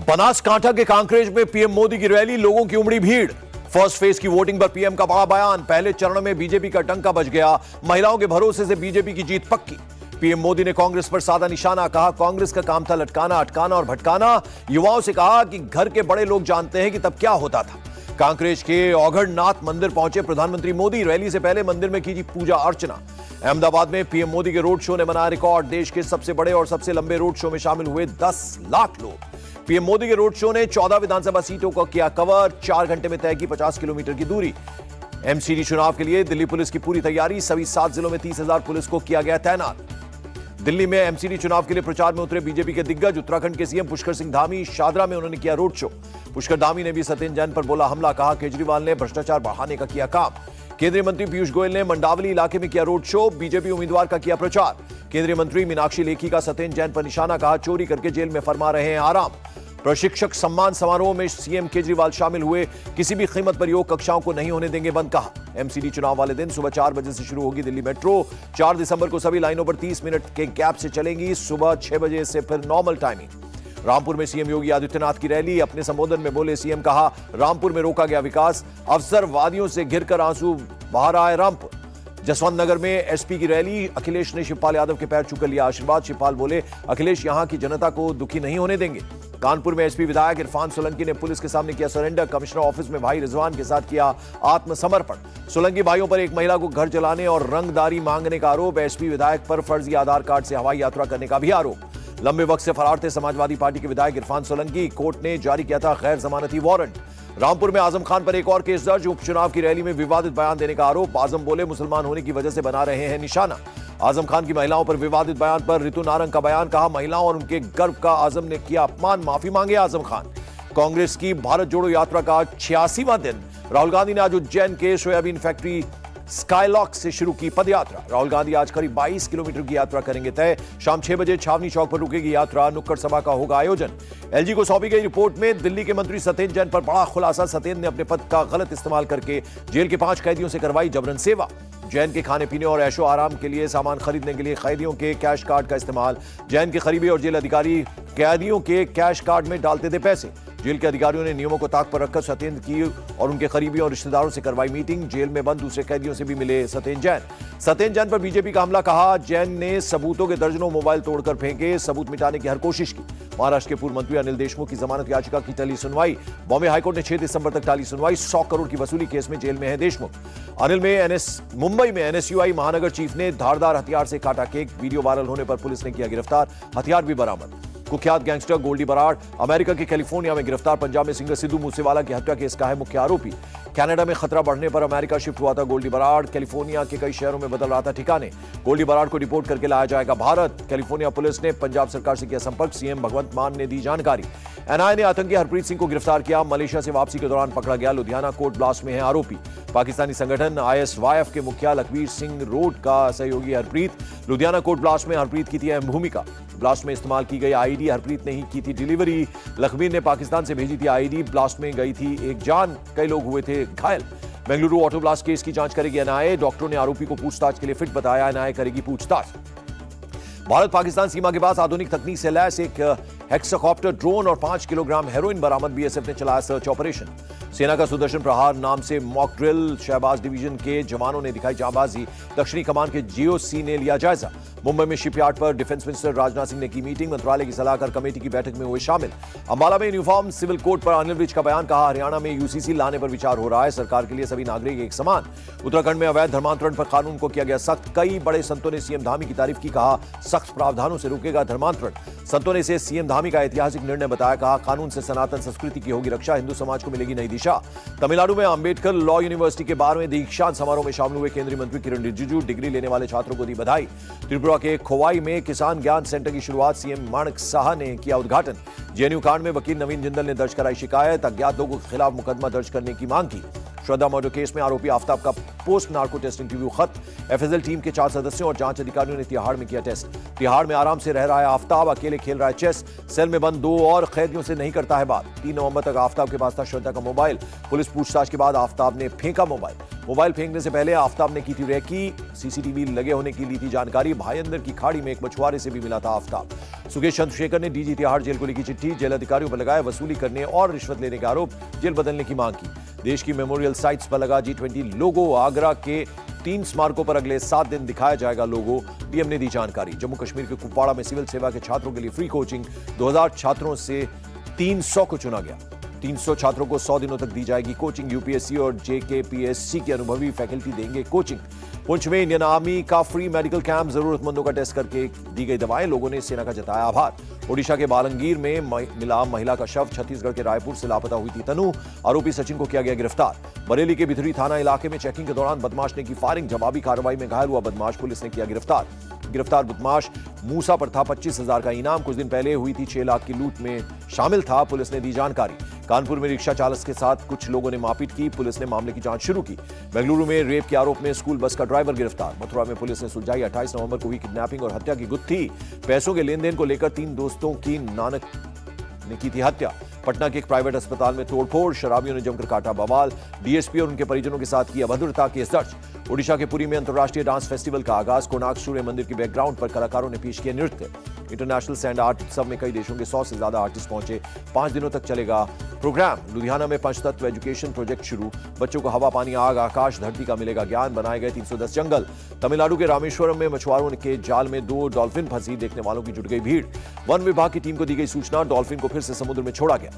बनासकांठा के कांकरेज में पीएम मोदी की रैली, लोगों की उमड़ी भीड़। फर्स्ट फेज की वोटिंग पर पीएम का बड़ा बयान, पहले चरण में बीजेपी का डंका बज गया, महिलाओं के भरोसे से बीजेपी की जीत पक्की। पीएम मोदी ने कांग्रेस पर साधा निशाना, कहा कांग्रेस का काम था लटकाना, अटकाना और भटकाना। युवाओं से कहा कि घर के बड़े लोग जानते हैं कि तब क्या होता था। कांकरेज के औघड़नाथ मंदिर पहुंचे प्रधानमंत्री मोदी, रैली से पहले मंदिर में की पूजा अर्चना। अहमदाबाद में पीएम मोदी के रोड शो ने बनाया रिकॉर्ड, देश के सबसे बड़े और सबसे लंबे रोड शो में शामिल हुए 10 लाख लोग। पीएम मोदी के रोड शो ने 14 विधानसभा सीटों को किया कवर, 4 घंटे में तय की 50 किलोमीटर की दूरी। एमसीडी चुनाव के लिए दिल्ली पुलिस की पूरी तैयारी, सभी 7 जिलों में 30,000 पुलिस को किया गया तैनात। दिल्ली में एमसीडी चुनाव के लिए प्रचार में उतरे बीजेपी के दिग्गज, उत्तराखंड के सीएम पुष्कर सिंह धामी, शादरा में उन्होंने किया रोड शो। पुष्कर धामी ने भी सत्येंद्र जैन पर बोला हमला, कहा केजरीवाल ने भ्रष्टाचार बढ़ाने का किया काम। केंद्रीय मंत्री पीयूष गोयल ने मंडावली इलाके में किया रोड शो, बीजेपी उम्मीदवार का किया प्रचार। केंद्रीय मंत्री मीनाक्षी लेखी का सत्येंद्र जैन पर निशाना, कहा चोरी करके जेल में फरमा रहे हैं आराम। प्रशिक्षक सम्मान समारोह में सीएम केजरीवाल शामिल हुए, किसी भी कीमत पर योग कक्षाओं को नहीं होने देंगे बंद, कहा। एमसीडी चुनाव वाले दिन सुबह 4 बजे से शुरू होगी दिल्ली मेट्रो, 4 दिसंबर को सभी लाइनों पर 30 मिनट के गैप से चलेंगी, सुबह 6 बजे से फिर नॉर्मल टाइमिंग। रामपुर में सीएम योगी आदित्यनाथ की रैली, अपने संबोधन में बोले सीएम, कहा रामपुर में रोका गया विकास, अवसरवादियों से घिरकर आंसू बहा रहा है रामपुर। जसवंत नगर में एसपी की रैली, अखिलेश ने शिवपाल यादव के पैर छूकर लिया आशीर्वाद। शिवपाल बोले अखिलेश यहां की जनता को दुखी नहीं होने देंगे। कानपुर में एसपी विधायक इरफान सोलंकी ने पुलिस के सामने किया सरेंडर, कमिश्नर ऑफिस में भाई रिजवान के साथ किया आत्मसमर्पण। सोलंकी भाइयों पर एक महिला को घर जलाने और रंगदारी मांगने का आरोप, एसपी विधायक पर फर्जी आधार कार्ड से हवाई यात्रा करने का भी आरोप। लंबे वक्त से फरार थे समाजवादी पार्टी के विधायक इरफान सोलंकी, कोर्ट ने जारी किया था गैर जमानती वारंट। रामपुर में आजम खान पर एक और केस दर्ज, उपचुनाव की रैली में विवादित बयान देने का आरोप, आजम बोले मुसलमान होने की वजह से बना रहे हैं निशाना। आजम खान की महिलाओं पर विवादित बयान पर ऋतु नारंग का बयान, कहा महिलाओं और उनके गर्व का आजम ने किया अपमान, माफी मांगे आजम खान। कांग्रेस की भारत जोड़ो यात्रा का 86वां दिन, राहुल गांधी ने आज उज्जैन के सोयाबीन फैक्ट्री स्काईलॉक से शुरू की पदयात्रा। राहुल गांधी आज करीब 22 किलोमीटर की यात्रा करेंगे तय, शाम 6 बजे छावनी चौक पर रुकेगी यात्रा, नुक्कड़ सभा का होगा आयोजन। एलजी को सौंपी गई रिपोर्ट में दिल्ली के मंत्री सत्येंद्र जैन पर बड़ा खुलासा, सत्येंद्र ने अपने पद का गलत इस्तेमाल करके जेल के 5 कैदियों से करवाई जबरन सेवा। जैन के खाने पीने और ऐशो आराम के लिए सामान खरीदने के लिए कैदियों के कैश कार्ड का इस्तेमाल, जैन के करीबी और जेल अधिकारी कैदियों के कैश कार्ड में डालते थे पैसे। जेल के अधिकारियों ने नियमों को ताक पर रखकर सत्येंद्र की और उनके करीबी और रिश्तेदारों से करवाई मीटिंग, जेल में बंद दूसरे कैदियों से भी मिले सत्येंद्र जैन। सत्येंद्र जैन पर बीजेपी का हमला, कहा जैन ने सबूतों के दर्जनों मोबाइल तोड़कर फेंके, सबूत मिटाने की हर कोशिश की। महाराष्ट्र के पूर्व मंत्री अनिल देशमुख की जमानत याचिका की टली सुनवाई, बॉम्बे हाईकोर्ट ने 6 दिसंबर तक टाली सुनवाई, 100 करोड़ की वसूली केस में जेल में है देशमुख। मुंबई में एनएसयूआई महानगर चीफ ने धारदार हथियार से काटा केक, वीडियो वायरल होने पर पुलिस ने किया गिरफ्तार, हथियार भी बरामद। कुख्यात गैंगस्टर गोल्डी बराड़ अमेरिका के कैलिफोर्निया में गिरफ्तार, पंजाब में सिंगर सिद्धू मूसेवाला की हत्या केस का है मुख्य आरोपी। कनाडा में खतरा बढ़ने पर अमेरिका शिफ्ट हुआ था गोल्डी बराड़, कैलिफोर्निया के कई शहरों में बदल रहा था ठिकाने। गोल्डी बराड़ को डिपोर्ट करके लाया जाएगा भारत। कैलिफोर्निया पुलिस ने पंजाब सरकार से किया संपर्क, सीएम भगवंत मान ने दी जानकारी। एनआईए ने आतंकी हरप्रीत सिंह को गिरफ्तार किया, मलेशिया से वापसी के दौरान पकड़ा गया, लुधियाना कोर्ट ब्लास्ट में है आरोपी। पाकिस्तानी संगठन आईएसवाईएफ के मुखिया लखबीर सिंह रोड का सहयोगी हरप्रीत, लुधियाना कोर्ट ब्लास्ट में हरप्रीत की थी अहम भूमिका। ब्लास्ट में इस्तेमाल की गई आईडी हरप्रीत ने ही की थी डिलीवरी, लखबीर ने पाकिस्तान से भेजी थी आईडी, ब्लास्ट में गई थी एक जान, कई लोग हुए थे घायल। बेंगलुरु ऑटो ब्लास्ट केस की जांच करेगी एनआईए, डॉक्टरों ने आरोपी को पूछताछ के लिए फिट बताया, एनआईए करेगी पूछताछ। भारत पाकिस्तान सीमा के पास आधुनिक तकनीक से लैस एक हेक्साकॉप्टर ड्रोन और 5 किलोग्राम हेरोइन बरामद, बीएसएफ ने चलाया सर्च ऑपरेशन। सेना का सुदर्शन प्रहार नाम से मॉक ड्रिल, शहबाज डिवीजन के जवानों ने दिखाई जांबाजी, दक्षिणी कमान के जीओसी ने लिया जायजा। मुंबई में शिपयार्ड पर डिफेंस मिनिस्टर राजनाथ सिंह ने की मीटिंग, मंत्रालय की सलाहकार कमेटी की बैठक में हुए शामिल। अंबाला में यूनिफॉर्म सिविल कोड पर अनिल विज का बयान, कहा हरियाणा में यूसीसी लाने पर विचार हो रहा है, सरकार के लिए सभी नागरिक एक समान। उत्तराखंड में अवैध धर्मांतरण पर कानून को किया गया सख्त, कई बड़े संतों ने सीएम धामी की तारीफ की, कहा सख्त प्रावधानों से रुकेगा धर्मांतरण। संतों ने इसे सीएम धामी का ऐतिहासिक निर्णय बताया, कहा कानून से सनातन संस्कृति की होगी रक्षा, हिंदू समाज को मिलेगी नई दिशा। तमिलनाडु में अंबेडकर लॉ यूनिवर्सिटी के 12वें दीक्षांत समारोह में शामिल हुए केंद्रीय मंत्री किरण रिजिजू, डिग्री लेने वाले छात्रों को दी बधाई। त्रिपुरा के खोवाई में किसान ज्ञान सेंटर की शुरुआत, सीएम माणक साहा ने किया उद्घाटन। जेएनयू कांड में वकील नवीन जिंदल ने दर्ज कराई शिकायत, अज्ञात लोगों के खिलाफ मुकदमा दर्ज करने की मांग की। श्रद्धा मर्डर केस में आरोपी आफ्ताब का पोस्ट नार्को टेस्ट इंटरव्यू खत्म। एफएसएल टीम के 4 सदस्यों और जांच अधिकारियों ने तिहाड़ में किया टेस्ट। तिहाड़ में आराम से रह रहा है आफ्ताब, अकेले खेल रहा है चेस, सेल में बंद 2 और कैदियों से नहीं करता है बात। 3 नवंबर तक आफ्ताब के पास था श्रद्धा का मोबाइल। पुलिस पूछताछ के बाद आफ्ताब ने फेंका मोबाइल फेंकने से पहले आफ्ताब ने की थी रेकी, सीसीटीवी लगे होने की ली थी जानकारी। भाईंदर की खाड़ी में एक मछुआरे से भी मिला था आफ्ताब। सुकेश चंद्रशेखर ने डीजी तिहाड़ जेल को लिखी चिट्ठी, जेल अधिकारियों पर लगाया वसूली करने और रिश्वत लेने के आरोप, जेल बदलने की मांग की। देश की मेमोरियल साइट्स पर लगा G20 लोगो, आगरा के 3 स्मारकों पर अगले 7 दिन दिखाया जाएगा लोगो, डीएम ने दी जानकारी। जम्मू कश्मीर के कुपवाड़ा में सिविल सेवा के छात्रों के लिए फ्री कोचिंग, 2000 छात्रों से 300 को चुना गया। 300 छात्रों को 100 दिनों तक दी जाएगी कोचिंग। यूपीएससी और जेकेपीएससी के अनुभवी फैकल्टी देंगे कोचिंग। पुंछ में इंडियन आर्मी का फ्री मेडिकल कैंप, जरूरतमंदों का टेस्ट करके दी गई दवाएं, लोगों ने सेना का जताया आभार। ओडिशा के बालंगीर में मिला महिला का शव, छत्तीसगढ़ के रायपुर से लापता हुई थी तनु, आरोपी सचिन को किया गया गिरफ्तार। बरेली के भिथरी थाना इलाके में चेकिंग के दौरान बदमाश ने की फायरिंग, जवाबी कार्रवाई में घायल हुआ बदमाश, पुलिस ने किया गिरफ्तार। बदमाश मूसा पर था 25,000 का इनाम, कुछ दिन पहले हुई थी 6 लाख की लूट में शामिल था, पुलिस ने दी जानकारी। कानपुर में रिक्शा चालक के साथ कुछ लोगों ने मारपीट की, पुलिस ने मामले की जांच शुरू की। बेंगलुरु में रेप के आरोप में स्कूल बस का ड्राइवर गिरफ्तार। मथुरा में पुलिस ने सुलझाई 28 नवंबर को हुई किडनैपिंग और हत्या की गुत्थी। पैसों के लेन देन को लेकर 3 दोस्तों की नानक ने की थी हत्या। पटना के एक प्राइवेट अस्पताल में तोड़फोड़, शराबियों ने जमकर काटा बवाल, डीएसपी और उनके परिजनों के साथ की अभद्रता केस दर्ज। ओडिशा के पुरी में अंतर्राष्ट्रीय डांस फेस्टिवल का आगाज, कोणार्क सूर्य मंदिर के बैकग्राउंड पर कलाकारों ने पेश किया नृत्य। इंटरनेशनल सैंड आर्ट उत्सव में कई देशों के 100 से ज्यादा आर्टिस्ट पहुंचे। 5 दिनों तक चलेगा प्रोग्राम। लुधियाना में पंचतत्व एजुकेशन प्रोजेक्ट शुरू, बच्चों को हवा, पानी, आग, आकाश, धरती का मिलेगा ज्ञान, बनाए गए 310 जंगल। तमिलनाडु के रामेश्वरम में मछुआरों के जाल में 2 डॉल्फिन फंसी, देखने वालों की जुट गई भीड़। वन विभाग की टीम को दी गई सूचना, डॉल्फिन को फिर से समुद्र में छोड़ा गया।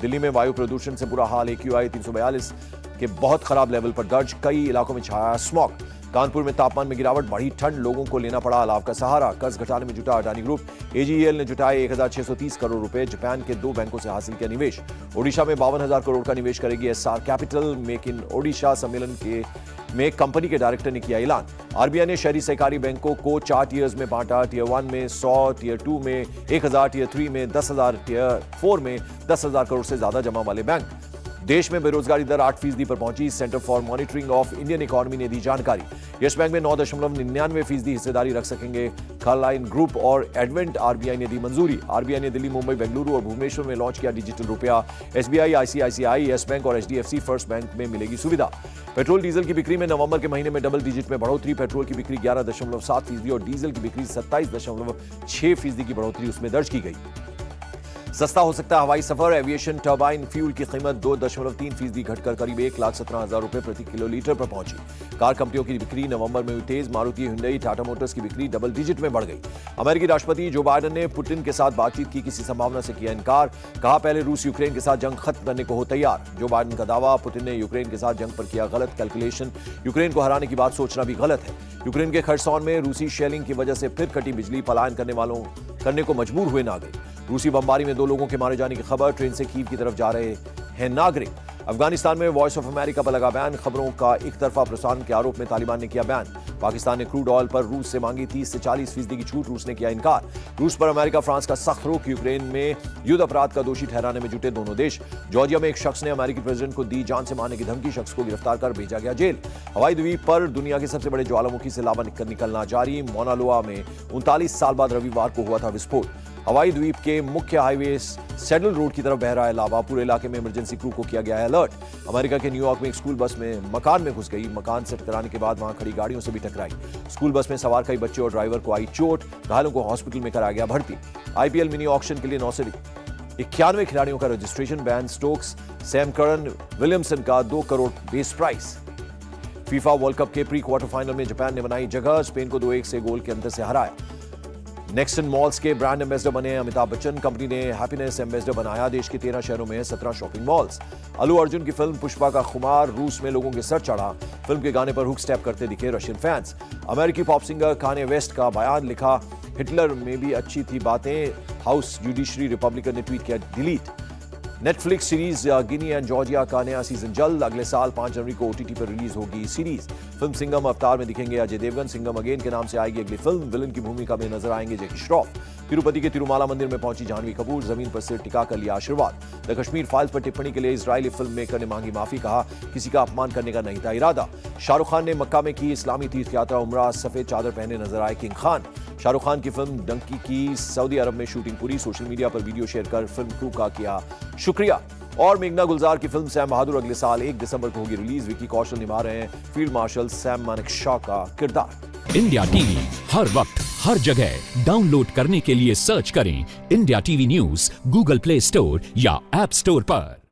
दिल्ली में वायु प्रदूषण से बुरा हाल, AQI 342 के बहुत खराब लेवल पर दर्ज, कई इलाकों में छाया स्मॉग। कानपुर में तापमान में गिरावट, बढ़ी ठंड, लोगों को लेना पड़ा अलाव का सहारा। कर्ज घटाने में जुटा अडानी ग्रुप, AGEL ने जुटाए 1630 करोड़ रुपए, जापान के 2 बैंकों से हासिल किया निवेश। ओडिशा में 52,000 करोड़ का निवेश करेगी SR capital. Make in Odisha सम्मेलन में कंपनी के डायरेक्टर ने किया ऐलान। आरबीआई ने शहरी सहकारी बैंकों को 4 टियर्स में बांटा, टियर 1 में 100, टियर 2 में 1000, टियर 3 में 10,000, टियर 4 में 10,000 करोड़ से ज्यादा जमा वाले बैंक। देश में बेरोजगारी दर 8% पर पहुंची, centre for monitoring of Indian economy ने दी जानकारी। यस बैंक में 9.99% हिस्सेदारी रख सकेंगे कार्लाइन ग्रुप और एडवेंट, आरबीआई ने दी मंजूरी। आरबीआई ने दिल्ली, मुंबई, बेंगलुरु और भुवनेश्वर में लॉन्च किया डिजिटल रुपया। SBI, ICICI, यस बैंक और HDFC फर्स्ट बैंक में मिलेगी सुविधा। पेट्रोल डीजल की बिक्री में नवंबर के महीने में डबल डिजिट में बढ़ोतरी, पेट्रोल की बिक्री 11.7% और डीजल की बिक्री 27.6% की बढ़ोतरी उसमें दर्ज की गई। सस्ता हो सकता है हवाई सफर, एविएशन टर्बाइन फ्यूल की कीमत 2.3% घटकर करीब 1,17,000 रुपए प्रति किलोलीटर पर पहुंची। कार कंपनियों की बिक्री नवंबर में हुई तेज, मारुति, हुंडई, टाटा मोटर्स की बिक्री डबल डिजिट में बढ़ गई। अमेरिकी राष्ट्रपति जो बाइडेन ने पुतिन के साथ बातचीत की किसी संभावना से किया इनकार, कहा पहले रूस यूक्रेन के साथ जंग खत्म करने को हो तैयार। जो बाइडेन का दावा, पुतिन ने यूक्रेन के साथ जंग पर किया गलत कैलकुलेशन, यूक्रेन को हराने की बात सोचना भी गलत है। यूक्रेन के खरसौन में रूसी शेलिंग की वजह से फिर कटी बिजली, पलायन करने को मजबूर हुए नागरिक। रूसी बमबारी में 2 लोगों के मारे जाने की खबर, ट्रेन से कीव की तरफ जा रहे हैं नागरिक। अफगानिस्तान में वॉइस ऑफ अमेरिका पर लगा बैन, खबरों का एक तरफा प्रसारण के आरोप में तालिबान ने किया बैन। पाकिस्तान ने क्रूड ऑयल पर रूस से मांगी 30 से 40% की छूट, रूस ने किया इनकार। रूस पर अमेरिका, फ्रांस का सख्त रुख, यूक्रेन में युद्ध अपराध का दोषी ठहराने में जुटे दोनों देश। जॉर्जिया में एक शख्स ने अमेरिकी प्रेसिडेंट को दी जान से मारने की धमकी, शख्स को गिरफ्तार कर भेजा गया जेल। हवाई द्वीप पर दुनिया के सबसे बड़े ज्वालामुखी से लावा निकलना जारी, मौना लोआ में 39 साल बाद रविवार को हुआ था विस्फोट। हवाई द्वीप के मुख्य हाईवे सैडल रोड की तरफ बह रहा है लावा, पूरे इलाके में इमरजेंसी क्रू को किया गया है अलर्ट। अमेरिका के न्यूयॉर्क में एक स्कूल बस में मकान में घुस गई, मकान से टकराने के बाद वहां खड़ी गाड़ियों से भी टकराई। स्कूल बस में सवार कई बच्चे और ड्राइवर को आई चोट, घायलों को हॉस्पिटल में कराया गया भर्ती। IPL मिनी ऑक्शन के लिए 991 खिलाड़ियों का registration, Ben Stokes, Sam Curran, Williamson का 2 crore base price. FIFA world cup के प्री क्वार्टर फाइनल में जापान ने बनाई जगह, स्पेन को 2-1 से गोल के अंतर से हराया। नेक्सन मॉल्स के ब्रांड एम्बेसडर बने अमिताभ बच्चन, कंपनी ने हैप्पीनेस एम्बेसडर बनाया। देश के 13 शहरों में 17 शॉपिंग मॉल्स। अल्लू अर्जुन की फिल्म पुष्पा का खुमार रूस में लोगों के सर चढ़ा, फिल्म के गाने पर हुक स्टेप करते दिखे रशियन फैंस। अमेरिकी पॉप सिंगर कान्ये वेस्ट का बयान, लिखा हिटलर में भी अच्छी थी बातें, हाउस जुडिशरी रिपब्लिकन ने ट्वीट किया delete. Netflix series Guinea and Georgia का नया सीजन जल्द। अगले साल 5 जनवरी को ओटीटी पर रिलीज होगी सीरीज। फिल्म सिंघम अवतार में दिखेंगे अजय देवगन। सिंघम अगेन के नाम से आएगी अगली फिल्म। विलन की भूमिका में नजर आएंगे जैकी श्रॉफ। तिरुपति के तिरुमाला मंदिर में पहुंची जाह्नवी कपूर। जमीन पर सिर टिकाकर लिया आशीर्वाद। द कश्मीर फाइल्स पर टिप्पणी के लिए इजरायली फिल्म मेकर ने मांगी माफी। कहा किसी का अपमान करने का नहीं था इरादा। शाहरुख खान ने मक्का में की इस्लामी तीर्थ यात्रा उम्रा। सफेद चादर पहने नजर आए किंग खान। शाहरुख खान की फिल्म डंकी की सऊदी अरब में शूटिंग पूरी। सोशल मीडिया पर वीडियो शेयर कर फिल्म क्रू का किया शुक्रिया। और मेघना गुलजार की फिल्म सैम बहादुर अगले साल 1 दिसंबर को होगी रिलीज। विकी कौशल निभा रहे हैं फील्ड मार्शल सैम मानेकशॉ का किरदार। इंडिया टीवी हर वक्त हर जगह डाउनलोड करने के लिए सर्च करें India TV news Google play store या ऐप स्टोर पर।